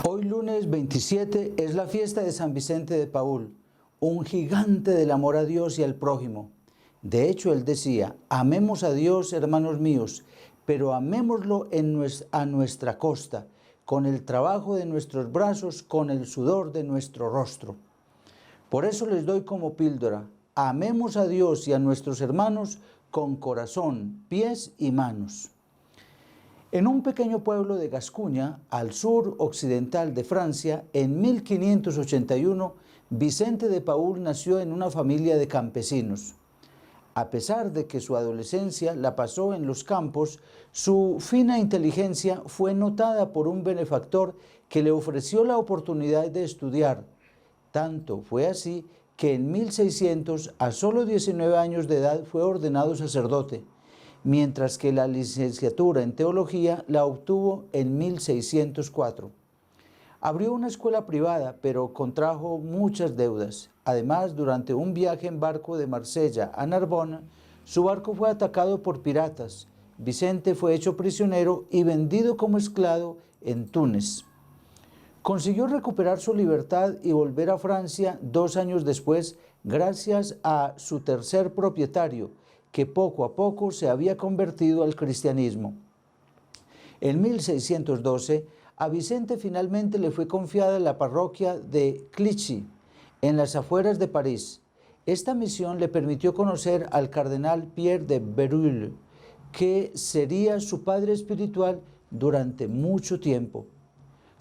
Hoy lunes 27 es la fiesta de San Vicente de Paúl, un gigante del amor a Dios y al prójimo. De hecho, él decía: amemos a Dios, hermanos míos, pero amémoslo a nuestra costa, con el trabajo de nuestros brazos, con el sudor de nuestro rostro. Por eso les doy como píldora: amemos a Dios y a nuestros hermanos con corazón, pies y manos. En un pequeño pueblo de Gascuña, al sur occidental de Francia, en 1581, Vicente de Paúl nació en una familia de campesinos. A pesar de que su adolescencia la pasó en los campos, su fina inteligencia fue notada por un benefactor que le ofreció la oportunidad de estudiar. Tanto fue así que en 1600, a solo 19 años de edad, fue ordenado sacerdote, mientras que la licenciatura en teología la obtuvo en 1604. Abrió una escuela privada, pero contrajo muchas deudas. Además, durante un viaje en barco de Marsella a Narbona, su barco fue atacado por piratas. Vicente fue hecho prisionero y vendido como esclavo en Túnez. Consiguió recuperar su libertad y volver a Francia 2 años después, gracias a su tercer propietario, que poco a poco se había convertido al cristianismo. En 1612, a Vicente finalmente le fue confiada la parroquia de Clichy, en las afueras de París. Esta misión le permitió conocer al cardenal Pierre de Berulle, que sería su padre espiritual durante mucho tiempo.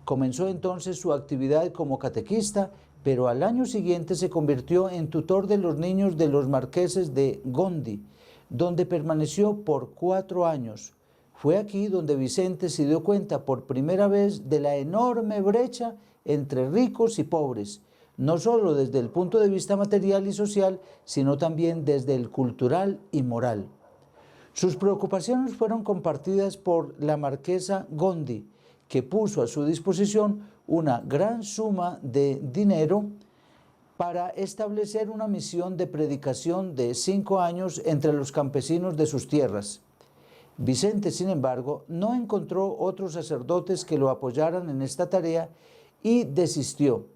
Comenzó entonces su actividad como catequista, pero al año siguiente se convirtió en tutor de los niños de los marqueses de Gondi, donde permaneció por 4 años. Fue aquí donde Vicente se dio cuenta por primera vez de la enorme brecha entre ricos y pobres, no solo desde el punto de vista material y social, sino también desde el cultural y moral. Sus preocupaciones fueron compartidas por la marquesa Gondi, que puso a su disposición una gran suma de dinero para establecer una misión de predicación de 5 años entre los campesinos de sus tierras. Vicente, sin embargo, no encontró otros sacerdotes que lo apoyaran en esta tarea y desistió,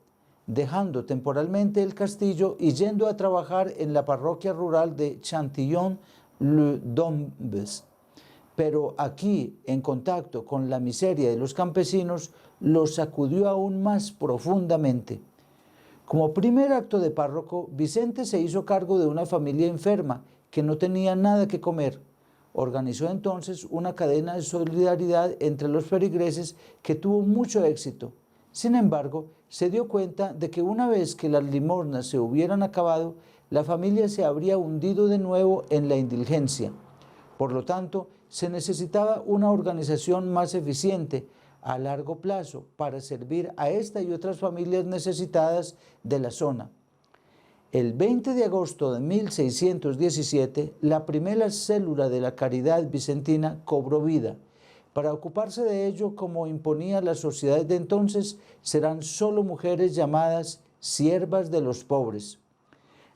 dejando temporalmente el castillo y yendo a trabajar en la parroquia rural de Chantillon-les-Dombes. Pero aquí, en contacto con la miseria de los campesinos, lo sacudió aún más profundamente. Como primer acto de párroco, Vicente se hizo cargo de una familia enferma que no tenía nada que comer. Organizó entonces una cadena de solidaridad entre los feligreses que tuvo mucho éxito. Sin embargo, se dio cuenta de que una vez que las limosnas se hubieran acabado, la familia se habría hundido de nuevo en la indigencia. Por lo tanto, se necesitaba una organización más eficiente a largo plazo para servir a esta y otras familias necesitadas de la zona. El 20 de agosto de 1617, la primera célula de la Caridad Vicentina cobró vida. Para ocuparse de ello, como imponía la sociedad de entonces, serán solo mujeres llamadas siervas de los pobres.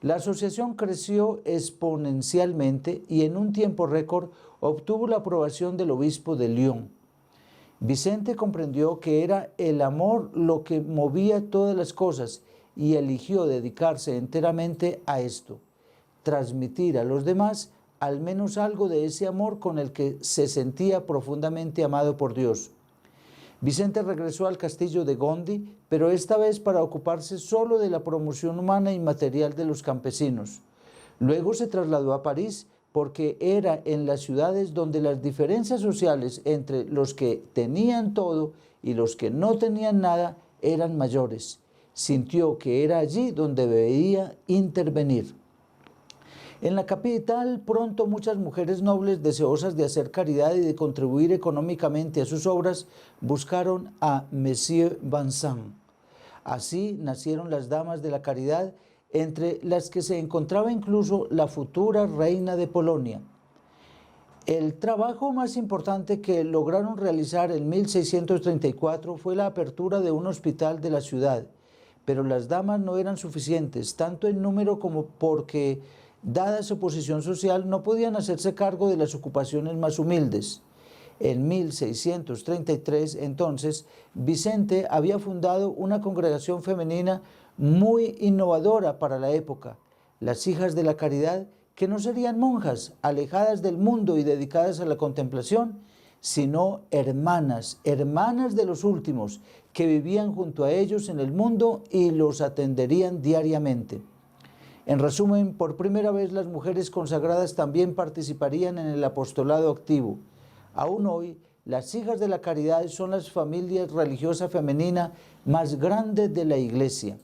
La asociación creció exponencialmente y en un tiempo récord obtuvo la aprobación del obispo de Lyon. Vicente comprendió que era el amor lo que movía todas las cosas y eligió dedicarse enteramente a esto, transmitir a los demás al menos algo de ese amor con el que se sentía profundamente amado por Dios. Vicente regresó al castillo de Gondi, pero esta vez para ocuparse solo de la promoción humana y material de los campesinos. Luego se trasladó a París, porque era en las ciudades donde las diferencias sociales entre los que tenían todo y los que no tenían nada eran mayores. Sintió que era allí donde debía intervenir. En la capital, pronto muchas mujeres nobles deseosas de hacer caridad y de contribuir económicamente a sus obras buscaron a Monsieur Vincent. Así nacieron las damas de la caridad, entre las que se encontraba incluso la futura reina de Polonia. El trabajo más importante que lograron realizar en 1634 fue la apertura de un hospital de la ciudad, pero las damas no eran suficientes, tanto en número como porque, dada su posición social, no podían hacerse cargo de las ocupaciones más humildes. En 1633, entonces, Vicente había fundado una congregación femenina muy innovadora para la época, las Hijas de la Caridad, que no serían monjas, alejadas del mundo y dedicadas a la contemplación, sino hermanas, hermanas de los últimos, que vivían junto a ellos en el mundo y los atenderían diariamente. En resumen, por primera vez las mujeres consagradas también participarían en el apostolado activo. Aún hoy, las Hijas de la Caridad son las familias religiosas femeninas más grandes de la Iglesia.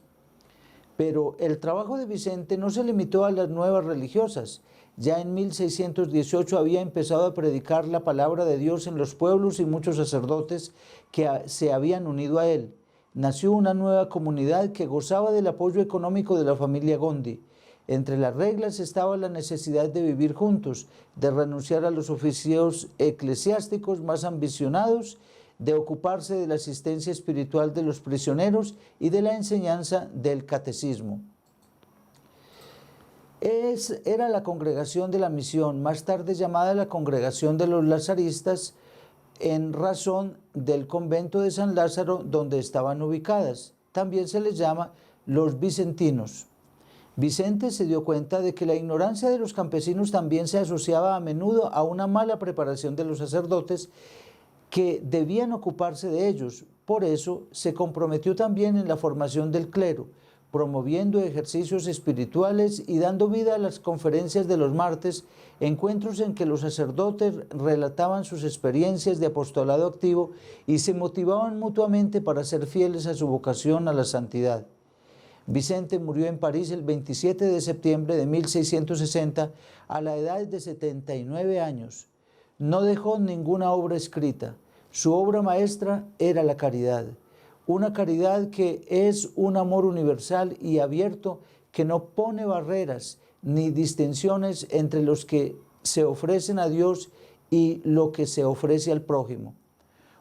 Pero el trabajo de Vicente no se limitó a las nuevas religiosas. Ya en 1618 había empezado a predicar la palabra de Dios en los pueblos y muchos sacerdotes que se habían unido a él. Nació una nueva comunidad que gozaba del apoyo económico de la familia Gondi. Entre las reglas estaba la necesidad de vivir juntos, de renunciar a los oficios eclesiásticos más ambicionados, de ocuparse de la asistencia espiritual de los prisioneros y de la enseñanza del catecismo. Era la congregación de la misión, más tarde llamada la congregación de los lazaristas, en razón del convento de San Lázaro donde estaban ubicadas. También se les llama los vicentinos. Vicente se dio cuenta de que la ignorancia de los campesinos también se asociaba a menudo a una mala preparación de los sacerdotes que debían ocuparse de ellos. Por eso se comprometió también en la formación del clero, promoviendo ejercicios espirituales y dando vida a las conferencias de los martes, encuentros en que los sacerdotes relataban sus experiencias de apostolado activo y se motivaban mutuamente para ser fieles a su vocación a la santidad. Vicente murió en París el 27 de septiembre de 1660 a la edad de 79 años. No dejó ninguna obra escrita. Su obra maestra era la caridad. Una caridad que es un amor universal y abierto que no pone barreras ni distinciones entre los que se ofrecen a Dios y lo que se ofrece al prójimo.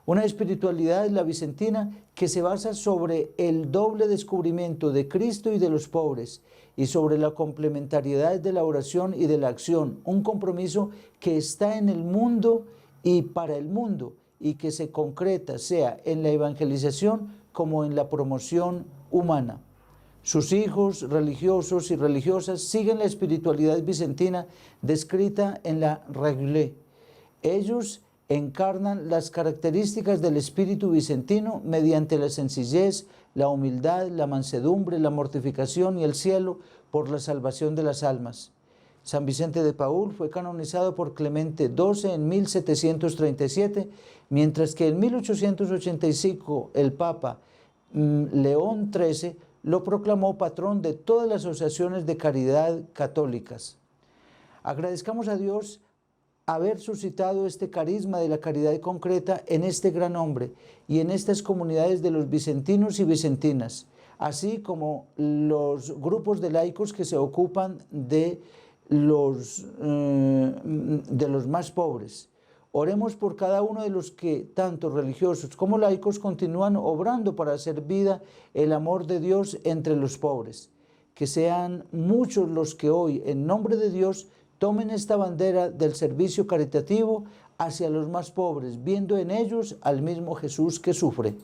Una espiritualidad, la vicentina, que se basa sobre el doble descubrimiento de Cristo y de los pobres y sobre la complementariedad de la oración y de la acción, un compromiso que está en el mundo y para el mundo y que se concreta sea en la evangelización como en la promoción humana. Sus hijos religiosos y religiosas siguen la espiritualidad vicentina descrita en la Règle. Ellos encarnan las características del espíritu vicentino mediante la sencillez, la humildad, la mansedumbre, la mortificación y el cielo por la salvación de las almas. San Vicente de Paúl fue canonizado por Clemente XII en 1737, mientras que en 1885 el Papa León XIII lo proclamó patrón de todas las asociaciones de caridad católicas. Agradezcamos a Dios haber suscitado este carisma de la caridad concreta en este gran hombre y en estas comunidades de los vicentinos y vicentinas, así como los grupos de laicos que se ocupan de los más pobres. Oremos por cada uno de los que, tanto religiosos como laicos, continúan obrando para hacer vida el amor de Dios entre los pobres. Que sean muchos los que hoy, en nombre de Dios, tomen esta bandera del servicio caritativo hacia los más pobres, viendo en ellos al mismo Jesús que sufre.